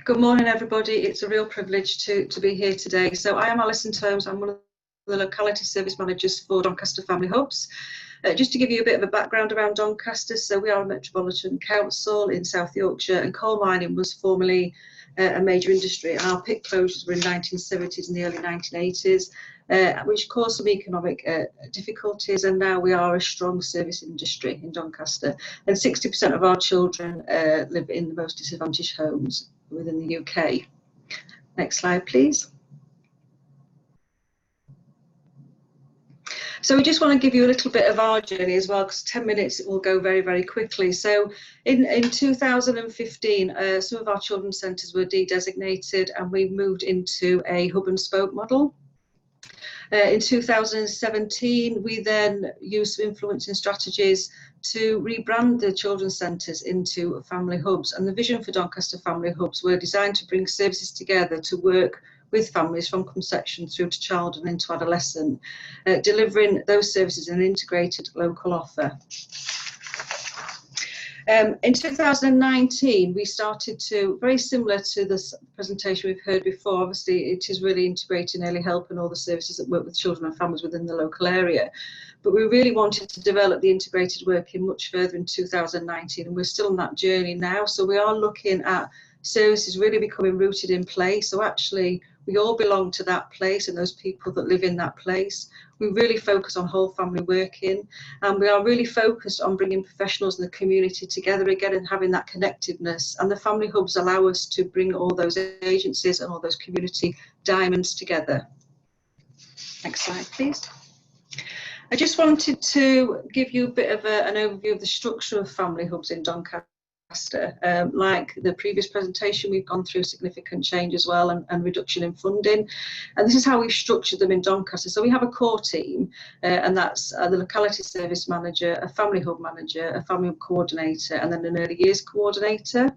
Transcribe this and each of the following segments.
Good morning, everybody. It's a real privilege to be here today. So I am Alison Tomes. I'm one of the locality service managers for Doncaster Family Hubs. Just to give you a bit of a background around Doncaster, so we are a metropolitan council in South Yorkshire, and coal mining was formerly a major industry. Our pit closures were in the 1970s and the early 1980s, which caused some economic difficulties, and now we are a strong service industry in Doncaster, and 60% of our children live in the most disadvantaged homes within the UK. Next slide, please. So we just want to give you a little bit of our journey as well, because 10 minutes it will go very, very quickly. So in 2015, some of our children's centres were de-designated and we moved into a hub and spoke model. In 2017, we then used some influencing strategies to rebrand the children's centres into family hubs. And the vision for Doncaster Family Hubs were designed to bring services together to work with families from conception through to childhood and into adolescent, delivering those services in an integrated local offer. In 2019, we started to, very similar to this presentation we've heard before, obviously it is really integrating early help and all the services that work with children and families within the local area. But we really wanted to develop the integrated working much further in 2019, and we're still on that journey now. So we are looking at services really becoming rooted in place. So actually, we all belong to that place and those people that live in that place. We really focus on whole family working, and we are really focused on bringing professionals in the community together again and having that connectiveness. And the family hubs allow us to bring all those agencies and all those community diamonds together. Next slide, please. I just wanted to give you a bit of an overview of the structure of family hubs in Doncaster. Like the previous presentation, we've gone through significant change as well and reduction in funding, and this is how we've structured them in Doncaster. So we have a core team, and that's the locality service manager, a family hub manager, a family hub coordinator, and then an early years coordinator.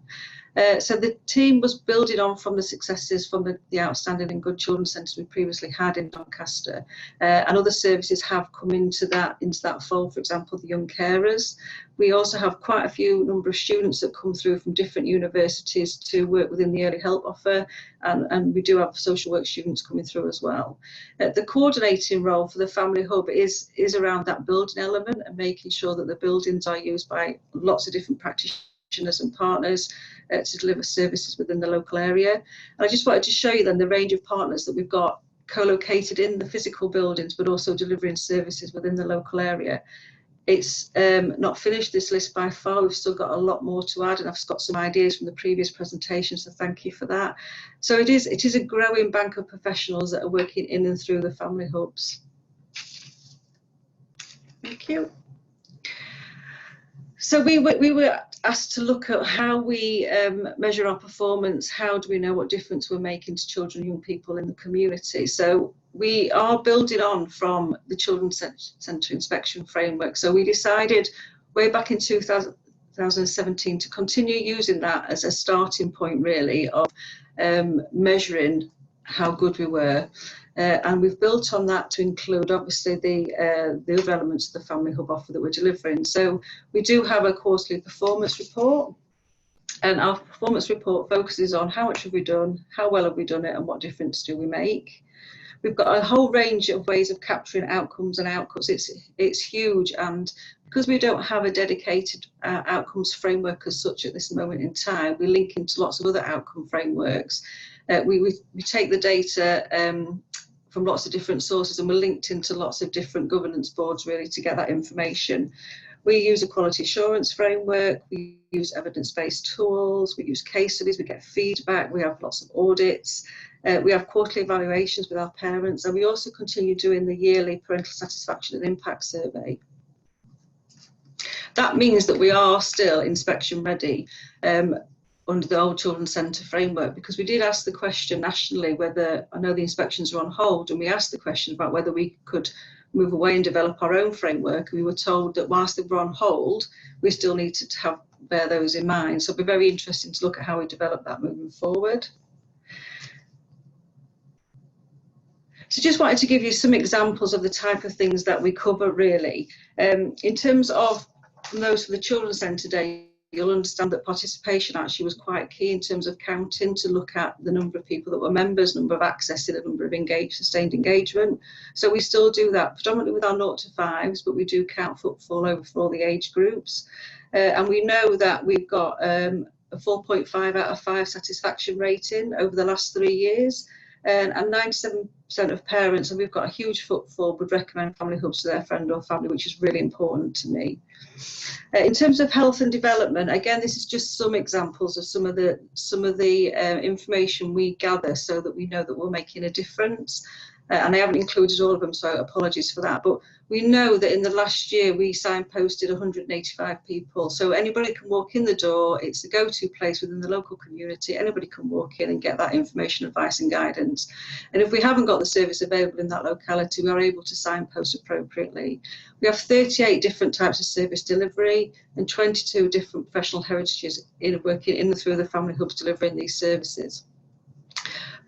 So the team was building on from the successes from the outstanding and good children's centres we previously had in Doncaster, and other services have come into that fold. For example, the young carers. We also have quite a few number of students that come through from different universities to work within the early help offer, and we do have social work students coming through as well. The coordinating role for the family hub is around that building element and making sure that the buildings are used by lots of different practitioners and partners to deliver services within the local area. And I just wanted to show you then the range of partners that we've got co-located in the physical buildings, but also delivering services within the local area. It's not finished, this list, by far. We've still got a lot more to add, and I've got some ideas from the previous presentation, so thank you for that. So it is a growing bank of professionals that are working in and through the family hubs. Thank you. So we were asked to look at how we measure our performance. How do we know what difference we're making to children and young people in the community? So we are building on from the Children's Centre Inspection Framework. So we decided way back in 2017 to continue using that as a starting point, really, of measuring how good we were. And we've built on that to include, obviously, the other elements of the family hub offer that we're delivering. So we do have a quarterly performance report, and our performance report focuses on how much have we done, how well have we done it, and what difference do we make. We've got a whole range of ways of capturing outcomes and outputs. It's huge, and because we don't have a dedicated outcomes framework as such at this moment in time, we link into lots of other outcome frameworks. We take the data from lots of different sources, and we're linked into lots of different governance boards really to get that information. We use a quality assurance framework, we use evidence-based tools, we use case studies, we get feedback, we have lots of audits, we have quarterly evaluations with our parents, and we also continue doing the yearly parental satisfaction and impact survey. That means that we are still inspection ready under the old Children's Centre framework, because we did ask the question nationally whether, I know the inspections are on hold, and we asked the question about whether we could move away and develop our own framework. We were told that whilst they were on hold, we still needed to bear those in mind. So it'll be very interesting to look at how we develop that moving forward. So just wanted to give you some examples of the type of things that we cover really. In terms of those for the Children's Centre data, you'll understand that participation actually was quite key in terms of counting to look at the number of people that were members, number of accessing, the number of sustained engagement. So we still do that predominantly with our 0 to 5s, but we do count footfall over for all the age groups. And we know that we've got a 4.5 out of 5 satisfaction rating over the last 3 years. And 97% of parents, and we've got a huge footfall, would recommend family hubs to their friend or family, which is really important to me. In terms of health and development, again, this is just some examples of some of the information we gather so that we know that we're making a difference. And I haven't included all of them, so apologies for that. But we know that in the last year we signposted 185 people. So anybody can walk in the door. It's a go-to place within the local community. Anybody can walk in and get that information, advice and guidance. And if we haven't got the service available in that locality, we are able to signpost appropriately. We have 38 different types of service delivery and 22 different professional heritages working in and through the family hubs delivering these services.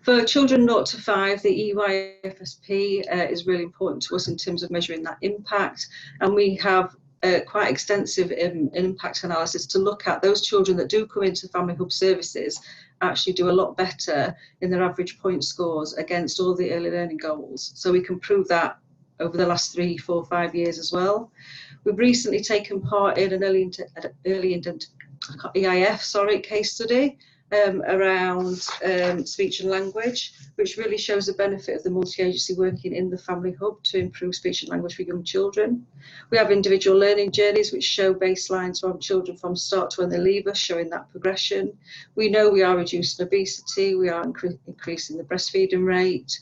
For children 0 to 5, the EYFSP is really important to us in terms of measuring that impact, and we have quite extensive impact analysis to look at those children that do come into family hub services actually do a lot better in their average point scores against all the early learning goals. So we can prove that over the last 3, 4, 5 years as well. We've recently taken part in an EIF case study around speech and language, which really shows the benefit of the multi-agency working in the family hub to improve speech and language for young children. We have individual learning journeys which show baselines from children from start to when they leave us, showing that progression. We know we are reducing obesity, we are increasing the breastfeeding rate.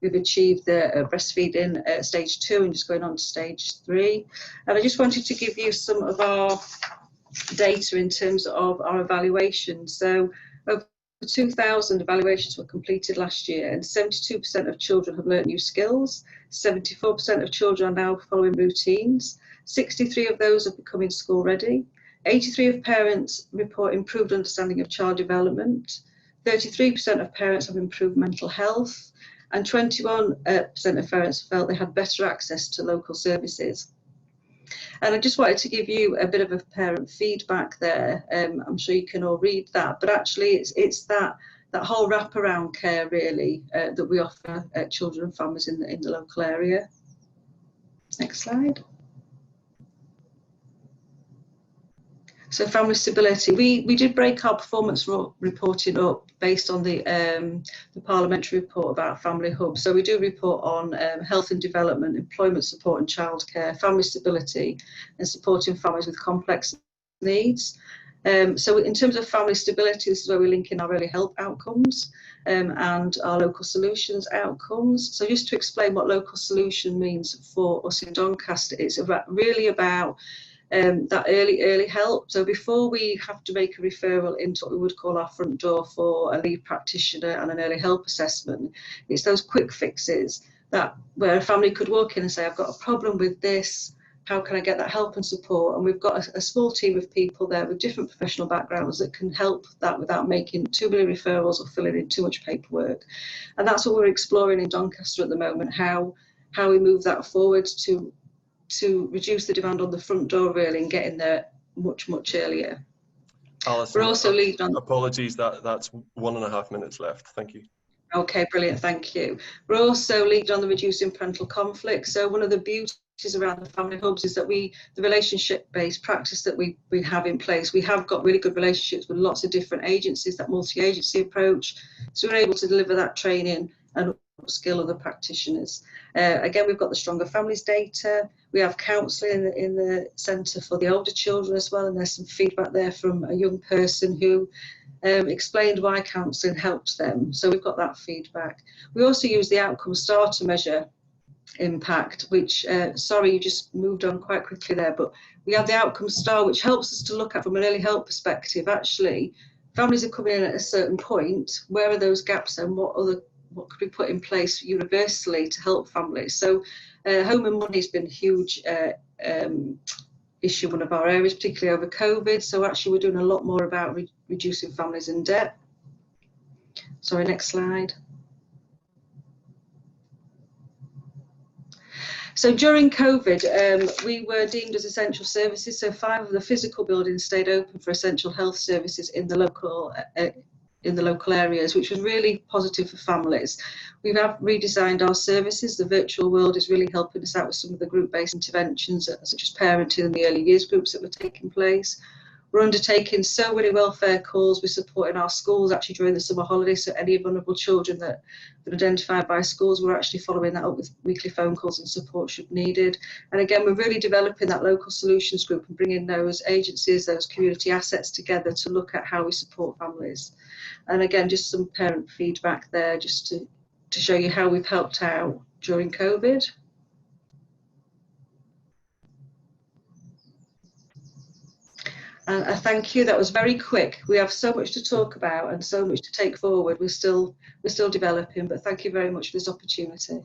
We've achieved the breastfeeding at stage 2 and just going on to stage 3. And I just wanted to give you some of our data in terms of our evaluations. So over 2,000 evaluations were completed last year, and 72% of children have learnt new skills. 74% of children are now following routines. 63 of those are becoming school ready. 83 of parents report improved understanding of child development. 33% of parents have improved mental health, and 21% of parents felt they had better access to local services. And I just wanted to give you a bit of a parent feedback there. I'm sure you can all read that, but actually it's that whole wraparound care really that we offer children and families in the local area. Next slide. So family stability, we did break our performance reporting up based on the parliamentary report about family hubs. So we do report on health and development, employment support and childcare, family stability and supporting families with complex needs. So in terms of family stability, this is where we link in our early help outcomes and our local solutions outcomes. So just to explain what local solution means for us in Doncaster, it's really about that early help. So before we have to make a referral into what we would call our front door for a lead practitioner and an early help assessment, it's those quick fixes that where a family could walk in and say, I've got a problem with this, how can I get that help and support? And we've got a small team of people there with different professional backgrounds that can help that without making too many referrals or filling in too much paperwork. And that's what we're exploring in Doncaster at the moment, how we move that forward to reduce the demand on the front door really and get in there much earlier. Alison, we're also leading on. Apologies, that's 1.5 minutes left. Thank you. Okay, brilliant, thank you. We're also leading on the reducing parental conflict. So one of the beauties around the family hubs is that the relationship-based practice that we have in place, we have got really good relationships with lots of different agencies, that multi-agency approach. So we're able to deliver that training and skill of the practitioners. Again, we've got the Stronger Families data. We have counselling in the centre for the older children as well, and there's some feedback there from a young person who explained why counselling helped them. So we've got that feedback. We also use the outcome star to measure impact, which, sorry, you just moved on quite quickly there, but we have the outcome star, which helps us to look at from an early help perspective. Actually, families are coming in at a certain point. Where are those gaps and what could we put in place universally to help families? So home and money has been a huge issue, one of our areas, particularly over COVID. So actually we're doing a lot more about reducing families in debt. Sorry, next slide. So during COVID, we were deemed as essential services. So 5 of the physical buildings stayed open for essential health services in the local areas, which was really positive for families. We have redesigned our services. The virtual world is really helping us out with some of the group-based interventions, such as parenting and the early years groups that were taking place. We're undertaking so many welfare calls. We're supporting our schools actually during the summer holidays. So any vulnerable children that are identified by schools, we're actually following that up with weekly phone calls and support should needed. And again, we're really developing that local solutions group and bringing those agencies, those community assets together to look at how we support families. And again, just some parent feedback there, just to show you how we've helped out during COVID. And I thank you. That was very quick. We have so much to talk about and so much to take forward. We're still developing, but thank you very much for this opportunity.